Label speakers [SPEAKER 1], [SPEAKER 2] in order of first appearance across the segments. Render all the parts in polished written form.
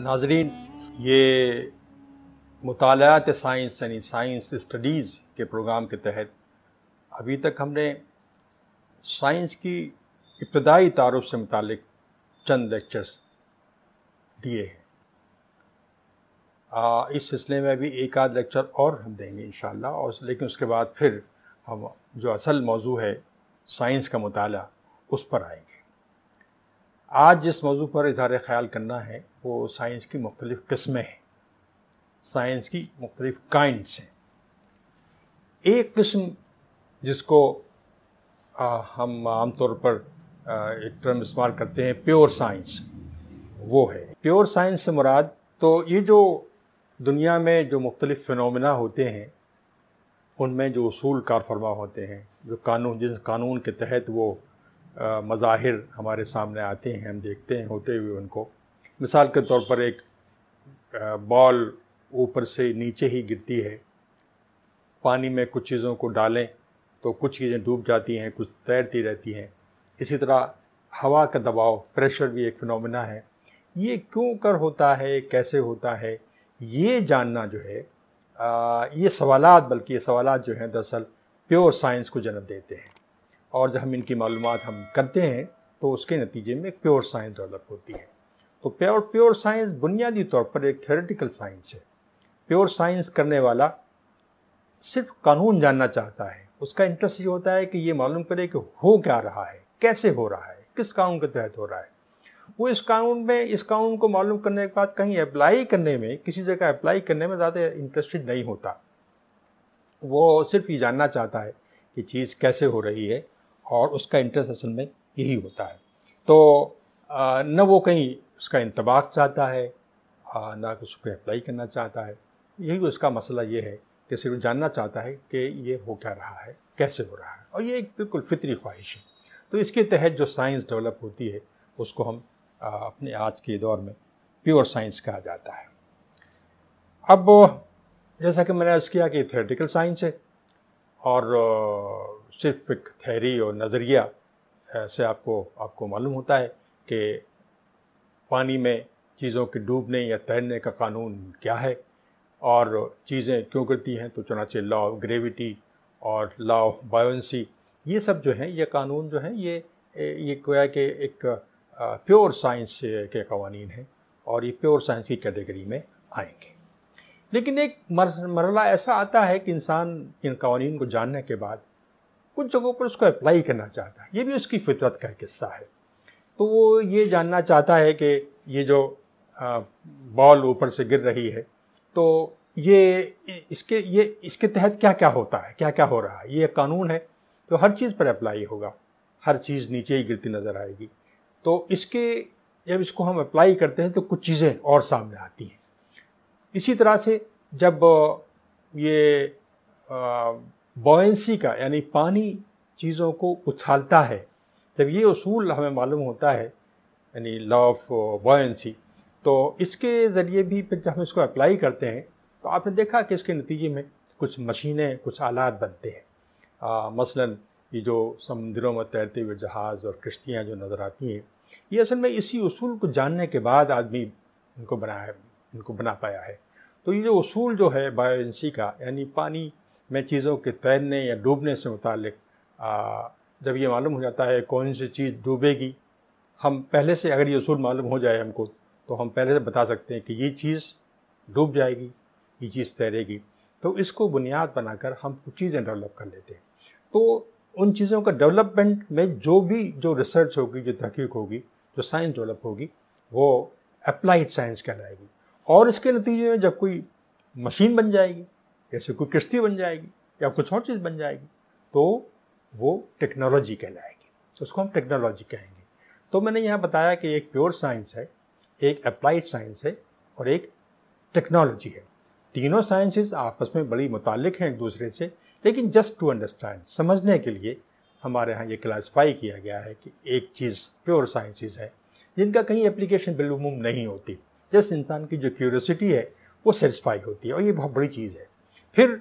[SPEAKER 1] ناظرین، یہ مطالعات سائنس یعنی سائنس اسٹڈیز کے پروگرام کے تحت ابھی تک ہم نے سائنس کی ابتدائی تعارف سے متعلق چند لیکچرز دیے ہیں۔ اس سلسلے میں بھی ایک آدھ لیکچر اور ہم دیں گے انشاءاللہ، اور لیکن اس کے بعد پھر ہم جو اصل موضوع ہے سائنس کا مطالعہ اس پر آئیں گے۔ آج جس موضوع پر اظہار خیال کرنا ہے وہ سائنس کی مختلف قسمیں ہیں، سائنس کی مختلف کائنڈس ہیں۔ ایک قسم جس کو ہم عام طور پر ایک ٹرم استعمال کرتے ہیں پیور سائنس، وہ ہے پیور سائنس سے مراد تو یہ جو دنیا میں جو مختلف فنومنا ہوتے ہیں ان میں جو اصول کار فرما ہوتے ہیں، جو جس قانون کے تحت وہ مظاہر ہمارے سامنے آتے ہیں، ہم دیکھتے ہیں ہوتے ہوئے ان کو۔ مثال کے طور پر ایک بال اوپر سے نیچے ہی گرتی ہے، پانی میں کچھ چیزوں کو ڈالیں تو کچھ چیزیں ڈوب جاتی ہیں، کچھ تیرتی رہتی ہیں۔ اسی طرح ہوا کا دباؤ، پریشر بھی ایک فنومنا ہے۔ یہ کیوں کر ہوتا ہے، کیسے ہوتا ہے، یہ جاننا جو ہے یہ سوالات جو ہیں دراصل پیور سائنس کو جنم دیتے ہیں، اور جب ہم ان کی معلومات ہم کرتے ہیں تو اس کے نتیجے میں پیور سائنس ڈیولپ ہوتی ہے۔ تو پیور سائنس بنیادی طور پر ایک تھیوریٹیکل سائنس ہے۔ پیور سائنس کرنے والا صرف قانون جاننا چاہتا ہے، اس کا انٹرسٹ یہ ہوتا ہے کہ یہ معلوم کرے کہ ہو کیا رہا ہے، کیسے ہو رہا ہے، کس قانون کے تحت ہو رہا ہے۔ وہ اس قانون کو معلوم کرنے کے بعد کہیں اپلائی کرنے میں، کسی جگہ اپلائی کرنے میں زیادہ انٹرسٹڈ نہیں ہوتا۔ وہ صرف یہ جاننا چاہتا ہے کہ چیز کیسے ہو رہی ہے، اور اس کا انٹرسٹ اصل میں یہی ہوتا ہے۔ تو نہ وہ کہیں اس کا انطباق چاہتا ہے، نہ اس کو اپلائی کرنا چاہتا ہے۔ یہی اس کا مسئلہ یہ ہے کہ صرف جاننا چاہتا ہے کہ یہ ہو کیا رہا ہے، کیسے ہو رہا ہے، اور یہ ایک بالکل فطری خواہش ہے۔ تو اس کے تحت جو سائنس ڈیولپ ہوتی ہے اس کو ہم اپنے آج کے دور میں پیور سائنس کہا جاتا ہے۔ اب جیسا کہ میں نے عرض کیا کہ تھیوریٹیکل سائنس ہے، اور صرف ایک تھیوری اور نظریہ سے آپ کو معلوم ہوتا ہے کہ پانی میں چیزوں کے ڈوبنے یا تیرنے کا قانون کیا ہے، اور چیزیں کیوں کرتی ہیں۔ تو چنانچہ لا آف گریویٹی اور لا آف بائیونسی، یہ سب جو ہیں، یہ قانون جو ہیں، یہ گویا کہ ایک پیور سائنس کے قوانین ہیں، اور یہ پیور سائنس کی کیٹیگری میں آئیں گے۔ لیکن ایک مرحلہ ایسا آتا ہے کہ انسان ان قوانین کو جاننے کے بعد کچھ جگہوں پر اس کو اپلائی کرنا چاہتا ہے۔ یہ بھی اس کی فطرت کا ایک حصہ ہے۔ تو وہ یہ جاننا چاہتا ہے کہ یہ جو بال اوپر سے گر رہی ہے تو اس کے تحت کیا کیا ہوتا ہے، کیا کیا ہو رہا ہے۔ یہ ایک قانون ہے تو ہر چیز پر اپلائی ہوگا، ہر چیز نیچے ہی گرتی نظر آئے گی۔ تو جب اس کو ہم اپلائی کرتے ہیں تو کچھ چیزیں اور سامنے آتی ہیں۔ اسی طرح سے جب یہ بوئنسی کا، یعنی پانی چیزوں کو اچھالتا ہے، جب یہ اصول ہمیں معلوم ہوتا ہے، یعنی لا آف بوئنسی، تو اس کے ذریعے بھی پھر جب ہم اس کو اپلائی کرتے ہیں تو آپ نے دیکھا کہ اس کے نتیجے میں کچھ مشینیں، کچھ آلات بنتے ہیں۔ مثلاً یہ جو سمندروں میں تیرتے ہوئے جہاز اور کشتیاں جو نظر آتی ہیں، یہ اصل میں اسی اصول کو جاننے کے بعد آدمی ان کو بنا پایا ہے۔ تو یہ جو اصول جو ہے بائیونسی کا، یعنی پانی میں چیزوں کے تیرنے یا ڈوبنے سے متعلق، جب یہ معلوم ہو جاتا ہے کون سی چیز ڈوبے گی، ہم پہلے سے اگر یہ اصول معلوم ہو جائے ہم کو تو ہم پہلے سے بتا سکتے ہیں کہ یہ چیز ڈوب جائے گی، یہ چیز تیرے گی۔ تو اس کو بنیاد بنا کر ہم کچھ چیزیں ڈیولپ کر لیتے ہیں۔ تو ان چیزوں کا ڈیولپمنٹ میں جو ریسرچ ہوگی، جو تحقیق ہوگی، جو سائنس ڈیولپ ہوگی، وہ اپلائیڈ سائنس کہلائے گی۔ اور اس کے نتیجے میں جب کوئی مشین بن جائے گی، جیسے کوئی کشتی بن جائے گی یا کچھ اور چیز بن جائے گی، تو وہ ٹیکنالوجی کہلائے گی، اس کو ہم ٹیکنالوجی کہیں گے۔ تو میں نے یہاں بتایا کہ ایک پیور سائنس ہے، ایک اپلائیڈ سائنس ہے، اور ایک ٹیکنالوجی ہے۔ تینوں سائنسز آپس میں بڑی متعلق ہیں ایک دوسرے سے، لیکن جسٹ ٹو انڈرسٹینڈ، سمجھنے کے لیے ہمارے ہاں یہ کلاسیفائی کیا گیا ہے کہ ایک چیز پیور سائنسز ہے جن کا کہیں اپلیکیشن بالعموم نہیں ہوتی۔ جس انسان کی جو کیوریوسٹی ہے وہ سیٹسفائی ہوتی ہے، اور یہ بہت بڑی چیز ہے۔ پھر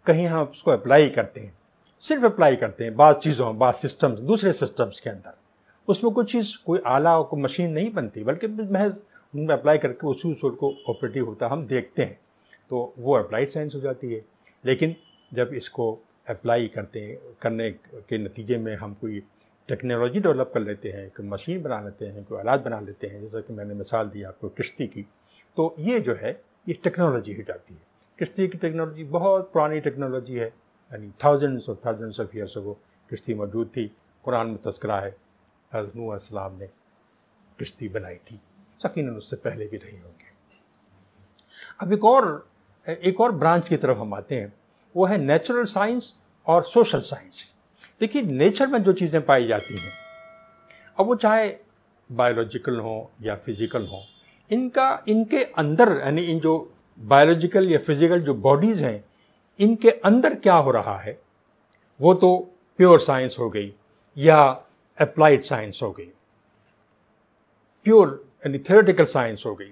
[SPEAKER 1] کہیں ہم اس کو اپلائی کرتے ہیں، صرف اپلائی کرتے ہیں بعض چیزوں، بعض سسٹمز، دوسرے سسٹمز کے اندر۔ اس میں کوئی آلہ اور کوئی مشین نہیں بنتی، بلکہ محض ان میں اپلائی کر کے اسی اصول کو آپریٹیو ہوتا ہم دیکھتے ہیں، تو وہ اپلائیڈ سائنس ہو جاتی ہے۔ لیکن جب اس کو اپلائی کرنے کے نتیجے میں ہم کوئی ٹیکنالوجی ڈیولپ کر لیتے ہیں، کوئی مشین بنا لیتے ہیں، کوئی آلات بنا لیتے ہیں، جیسا کہ میں نے مثال دی آپ کو کشتی کی، تو یہ جو ہے یہ ٹیکنالوجی ہو جاتی ہے۔ کشتی کی ٹیکنالوجی بہت پرانی ٹیکنالوجی ہے، یعنی تھاؤزنڈس آف ایئرس اگو کشتی موجود تھی۔ قرآن میں تذکرہ ہے حضرت نوح علیہ السلام نے کشتی بنائی تھی، یقیناً اس سے پہلے بھی رہی ہوں گے۔ اب ایک اور برانچ کی طرف ہم آتے ہیں، وہ ہے نیچرل سائنس اور سوشل سائنس۔ دیکھیے نیچر میں جو چیزیں پائی جاتی ہیں، اب وہ چاہے بایولوجیکل ہوں یا فزیکل ہوں، ان کے اندر یعنی ان جو بایولوجیکل یا فزیکل جو باڈیز ہیں، ان کے اندر کیا ہو رہا ہے، وہ تو پیور سائنس ہو گئی یا اپلائیڈ سائنس ہو گئی، پیور یعنی تھیوریٹیکل سائنس ہو گئی۔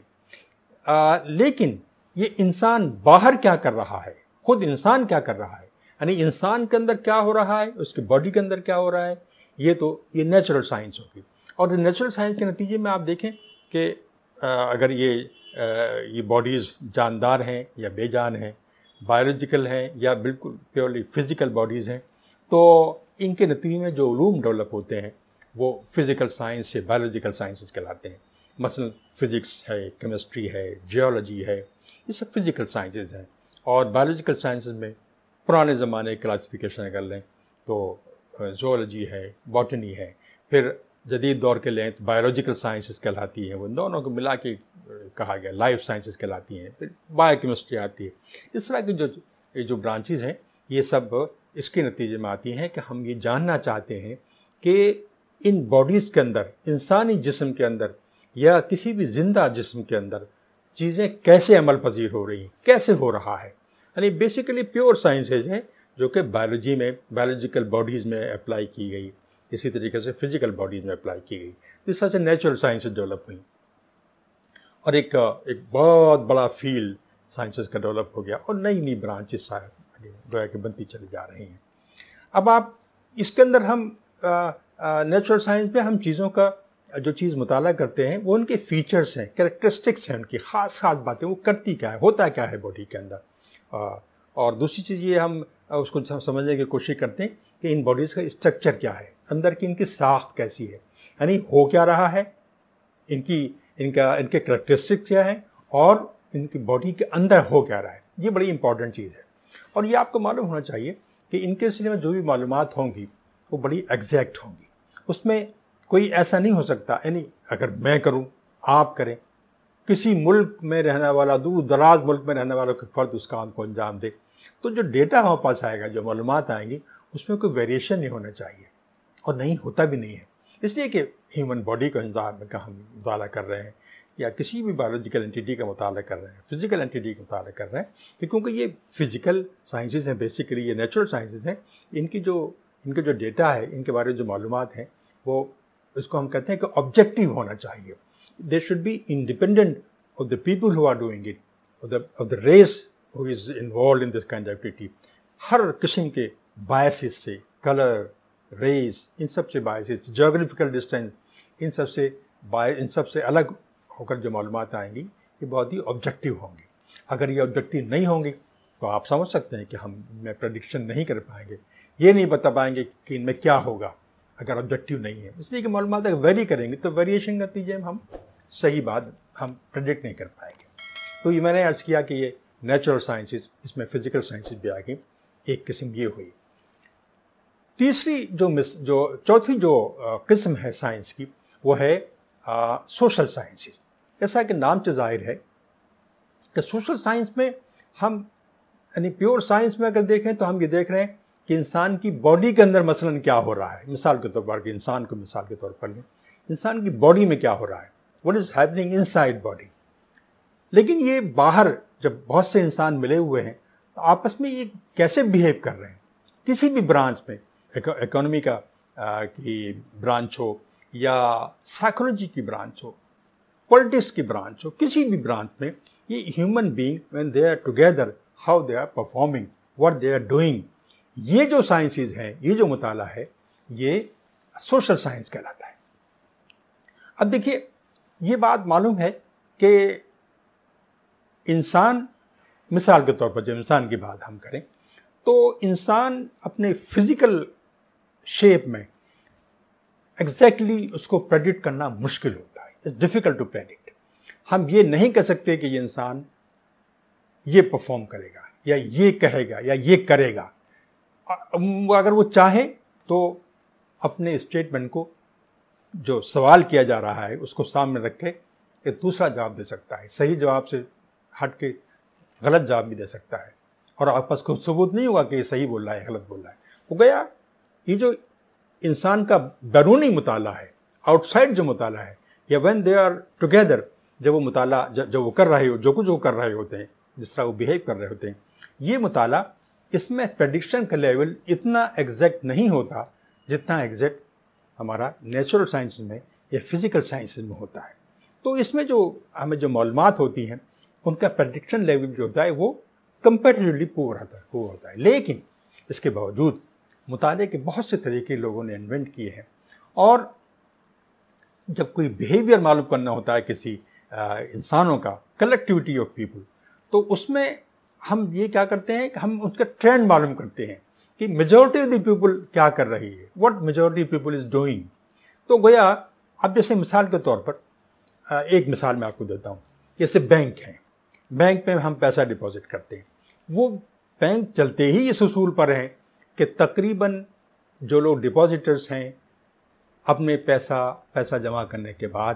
[SPEAKER 1] لیکن یہ انسان باہر کیا کر رہا ہے، خود انسان کیا کر رہا ہے، یعنی انسان کے اندر کیا ہو رہا ہے، اس کی باڈی کے اندر کیا ہو رہا ہے، یہ نیچرل سائنس ہوگی۔ اور نیچرل سائنس کے نتیجے میں آپ دیکھیں کہ اگر یہ باڈیز جاندار ہیں یا بے جان ہیں، بایولوجیکل ہیں یا بالکل پیورلی فزیکل باڈیز ہیں، تو ان کے نتیجے میں جو علوم ڈیولپ ہوتے ہیں وہ فزیکل سائنس سے بایولوجیکل سائنسز کہلاتے ہیں۔ مثلا فزکس ہے، کیمسٹری ہے، جیولوجی ہے، یہ سب فزیکل سائنسز ہیں۔ اور بایولوجیکل سائنسز میں پرانے زمانے کلاسیفیکیشن اگر لیں تو زوالوجی ہے، باٹنی ہے، پھر جدید دور کے لیں تو بایولوجیکل سائنسز کہلاتی ہیں، وہ دونوں کو ملا کے کہا گیا لائف سائنسز کہلاتی ہیں، پھر بایو کیمسٹری آتی ہے۔ اس طرح کی جو برانچز ہیں یہ سب اس کے نتیجے میں آتی ہیں کہ ہم یہ جاننا چاہتے ہیں کہ ان باڈیز کے اندر، انسانی جسم کے اندر یا کسی بھی زندہ جسم کے اندر چیزیں کیسے عمل پذیر ہو رہی ہیں، کیسے ہو رہا ہے۔ یعنی بیسیکلی پیور سائنسز ہیں جو کہ بایولوجی میں، بایولوجیکل باڈیز میں اپلائی کی گئی، اسی طریقے سے فزیکل باڈیز میں اپلائی کی گئی۔ اس طرح سے نیچرل سائنسز ڈیولپ ہوئیں اور ایک بہت بڑا فیلڈ سائنسز کا ڈیولپ ہو گیا، اور نئی برانچز گویا کہ بنتی چلی جا رہی ہیں۔ اب آپ اس کے اندر ہم نیچرل سائنس میں ہم چیزوں کا جو چیز مطالعہ کرتے ہیں وہ ان کے فیچرز ہیں، کریکٹرسٹکس ہیں، ان کی خاص باتیں، وہ کرتی کیا ہے، ہوتا کیا ہے باڈی کے اندر۔ اور دوسری چیز یہ ہم اس کو سمجھنے کی کوشش کرتے ہیں کہ ان باڈیز کا اسٹرکچر کیا ہے، اندر کی ان کی ساخت کیسی ہے، یعنی ہو کیا رہا ہے، ان کے کریکٹرسٹک کیا ہیں، اور ان کی باڈی کے اندر ہو کیا رہا ہے۔ یہ بڑی امپورٹنٹ چیز ہے، اور یہ آپ کو معلوم ہونا چاہیے کہ ان کے سلسلے میں جو بھی معلومات ہوں گی وہ بڑی ایگزیکٹ ہوں گی۔ اس میں کوئی ایسا نہیں ہو سکتا، یعنی اگر میں کروں، آپ کریں، کسی ملک میں رہنے والا، دور دراز ملک میں رہنے والا کوئی فرد اس کام کو انجام دے، تو جو ڈیٹا ہمارے پاس آئے گا، جو معلومات آئیں گی، اس میں کوئی ویریشن نہیں ہونا چاہیے، اور نہیں ہوتا بھی نہیں ہے۔ اس لیے کہ ہیومن باڈی کا ہم مطالعہ کر رہے ہیں، یا کسی بھی بایولوجیکل انٹیٹی کا مطالعہ کر رہے ہیں، فزیکل انٹیٹی کا مطالعہ کر رہے ہیں، کیونکہ یہ فزیکل سائنسز ہیں، بیسیکلی یہ نیچرل سائنسز ہیں، ان کے جو ڈیٹا ہے، ان کے بارے میں جو معلومات ہیں، وہ اس کو ہم کہتے ہیں کہ آبجیکٹیو ہونا چاہیے۔ They should be independent of the people who are doing it, of the race who is involved in this kind of activity. ہر قسم کے بائسز سے، کلر، ریس، ان سب سے بائسز، جیوگرافیکل ڈسٹینس، ان سب سے الگ ہو کر جو معلومات آئیں گی یہ بہت ہی آبجیکٹیو ہوں گی۔ اگر یہ آبجیکٹیو نہیں ہوں گی تو آپ سمجھ سکتے ہیں کہ ہم میں پریڈکشن نہیں کر پائیں گے، یہ نہیں بتا پائیں گے کہ ان میں کیا ہوگا اگر آبجیکٹیو نہیں ہے۔ اس لیے کہ معلومات اگر ویری کریں گے تو ویریشن کے نتیجے میں ہم صحیح بات ہم پریڈکٹ نہیں کر پائیں گے۔ تو یہ میں نے عرض کیا کہ یہ نیچرل سائنسز، اس میں فزیکل سائنسز بھی آ گئی، ایک قسم یہ ہوئی۔ تیسری چوتھی جو قسم ہے سائنس کی وہ ہے سوشل سائنسز۔ جیسا کہ نام سے ظاہر ہے کہ سوشل سائنس میں ہم یعنی پیور سائنس میں اگر دیکھیں تو ہم یہ دیکھ رہے ہیں کہ انسان کی باڈی کے اندر مثلاً کیا ہو رہا ہے۔ مثال کے طور پر کہ انسان کو مثال کے طور پر لیں، انسان کی باڈی میں کیا ہو رہا ہے، what is happening in side body. لیکن یہ باہر جب بہت سے انسان ملے ہوئے ہیں تو آپس میں یہ کیسے بیہیو کر رہے ہیں، کسی بھی برانچ میں، اکانومی کی برانچ ہو یا سائیکولوجی کی برانچ ہو، پولیٹکس کی برانچ ہو، کسی بھی برانچ میں یہ human being when they are together how they are performing, what they are doing، یہ جو سائنسز ہیں، یہ جو مطالعہ ہے، یہ سوشل سائنس کہلاتا ہے۔ اب دیکھیے یہ بات معلوم ہے کہ انسان، مثال کے طور پر جب انسان کی بات ہم کریں تو انسان اپنے فزیکل شیپ میں ایگزیکٹلی اس کو پریڈکٹ کرنا مشکل ہوتا ہے. It's difficult to predict. ہم یہ نہیں کہہ سکتے کہ یہ انسان یہ پرفارم کرے گا یا یہ کہے گا یا یہ کرے گا. اگر وہ چاہے تو اپنے اسٹیٹمنٹ کو جو سوال کیا جا رہا ہے اس کو سامنے رکھ کے ایک دوسرا جواب دے سکتا ہے. صحیح جواب سے ہٹ کے غلط جواب بھی دے سکتا ہے اور آپ پاس کوئی ثبوت نہیں ہوگا کہ یہ صحیح بول رہا ہے غلط بول رہا ہے. وہ گیا. یہ جو انسان کا بیرونی مطالعہ ہے، آؤٹ سائڈ جو مطالعہ ہے، یا وین دے آر ٹوگیدر، جب وہ مطالعہ جو وہ کر رہے ہو، جو کچھ وہ کر رہے ہوتے ہیں، جس طرح وہ بیہیو کر رہے ہوتے ہیں، یہ مطالعہ اس میں پریڈکشن کا لیول اتنا ایگزیکٹ نہیں ہوتا جتنا ایگزیکٹ ہمارا نیچرل سائنس میں یا فزیکل سائنسز میں ہوتا ہے. تو اس میں جو ہمیں جو معلومات ہوتی ہیں ان کا پریڈکشن لیول جو ہوتا ہے وہ کمپیریٹیولی پور ہوتا ہے. لیکن اس کے باوجود مطالعے کے بہت سے طریقے لوگوں نے انوینٹ کیے ہیں، اور جب کوئی بیہیویئر معلوم کرنا ہوتا ہے کسی انسانوں کا، کلیکٹیوٹی آف پیپل، تو اس میں ہم یہ کیا کرتے ہیں کہ ہم اس کا ٹرینڈ معلوم کرتے ہیں کہ میجورٹی آف دی پیپل کیا کر رہی ہے، what majority people is doing. تو گویا اب جیسے مثال کے طور پر ایک مثال میں آپ کو دیتا ہوں. جیسے بینک ہیں، بینک میں ہم پیسہ ڈپازٹ کرتے ہیں. وہ بینک چلتے ہی اس اصول پر ہیں کہ تقریباً جو لوگ ڈپازٹرز ہیں اپنے پیسہ جمع کرنے کے بعد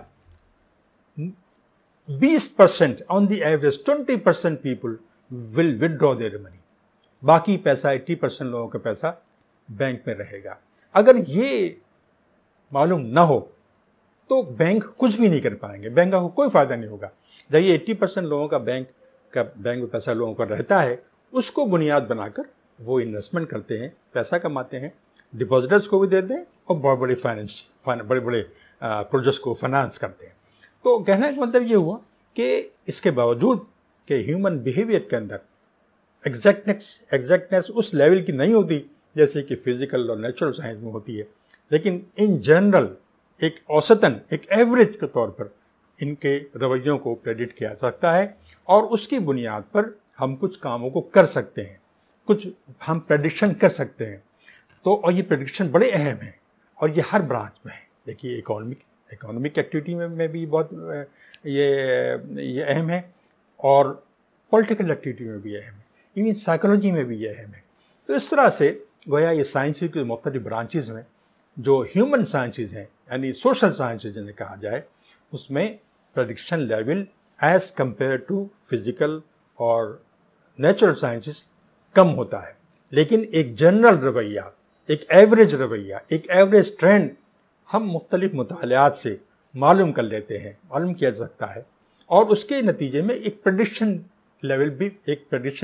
[SPEAKER 1] 20% on the average 20% people will withdraw their money. باقی پیسہ 80% لوگوں کا پیسہ بینک میں رہے گا. اگر یہ معلوم نہ ہو تو بینک کچھ بھی نہیں کر پائیں گے، بینک کو کوئی فائدہ نہیں ہوگا. جب یہ 80% لوگوں کا بینک میں پیسہ لوگوں کا رہتا ہے، اس کو بنیاد بنا کر وہ انویسٹمنٹ کرتے ہیں، پیسہ کماتے ہیں، ڈپازٹرز کو بھی دیتے ہیں اور بڑے بڑے پروجیکٹس کو فائنانس کرتے ہیں. تو کہنے کا مطلب یہ ہوا کہ اس کے باوجود کہ ہیومن بیہیویئر کے اندر ایگزیکٹنیس اس لیول کی نہیں ہوتی جیسے کہ فزیکل اور نیچرل سائنس میں ہوتی ہے، لیکن ان جنرل ایک اوسطاً ایک ایوریج کے طور پر ان کے رویوں کو پریڈکٹ کیا سکتا ہے، اور اس کی بنیاد پر ہم کچھ کاموں کو کر سکتے ہیں، کچھ ہم پریڈکشن کر سکتے ہیں. تو اور یہ پریڈکشن بڑے اہم ہیں اور یہ ہر برانچ میں ہے. دیکھیے اکانومک ایکٹیویٹی میں بھی بہت یہ اہم ہے، اور پولیٹیکل ایکٹیویٹی میں بھی اہم ہے، ایون سائیکالوجی میں بھی یہ اہم ہے. تو اس طرح سے گویا یہ سائنس کے مختلف برانچز میں جو ہیومن سائنسز ہیں، یعنی سوشل سائنسز جنہیں کہا جائے، اس میں prediction level as compare to physical اور نیچرل سائنسز کم ہوتا ہے. لیکن ایک جنرل رویہ، ایک ایوریج رویہ، ایک ایوریج ٹرینڈ ہم مختلف مطالعات سے معلوم کر لیتے ہیں، معلوم کیا جا سکتا ہے، اور اس کے نتیجے میں ایک پریڈکشن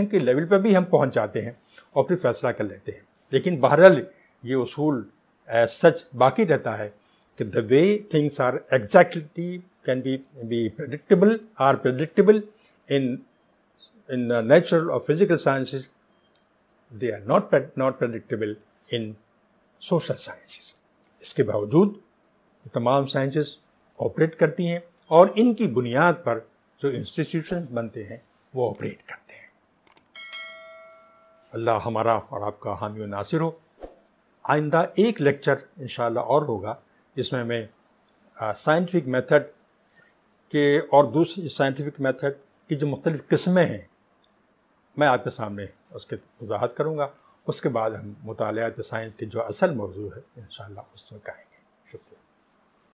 [SPEAKER 1] کے لیول پہ بھی ہم پہنچ جاتے ہیں اور پھر فیصلہ کر لیتے ہیں. لیکن بہرحال یہ اصول ایز سچ باقی رہتا ہے کہ the way things are exactly can be predictable in natural or physical sciences, they are not predictable in social sciences. اس کے باوجود تمام سائنسز آپریٹ کرتی ہیں اور ان کی بنیاد پر جو انسٹیٹیوشن بنتے ہیں وہ آپریٹ کرتے ہیں. اللہ ہمارا اور آپ کا حامی و ناصر ہو. آئندہ ایک لیکچر انشاءاللہ اور ہوگا جس میں میں سائنٹیفک میتھڈ کے اور دوسری سائنٹیفک میتھڈ کی جو مختلف قسمیں ہیں میں آپ کے سامنے اس کی وضاحت کروں گا. اس کے بعد ہم مطالعات سائنس کے جو اصل موضوع ہے انشاءاللہ اس میں کہیں گے.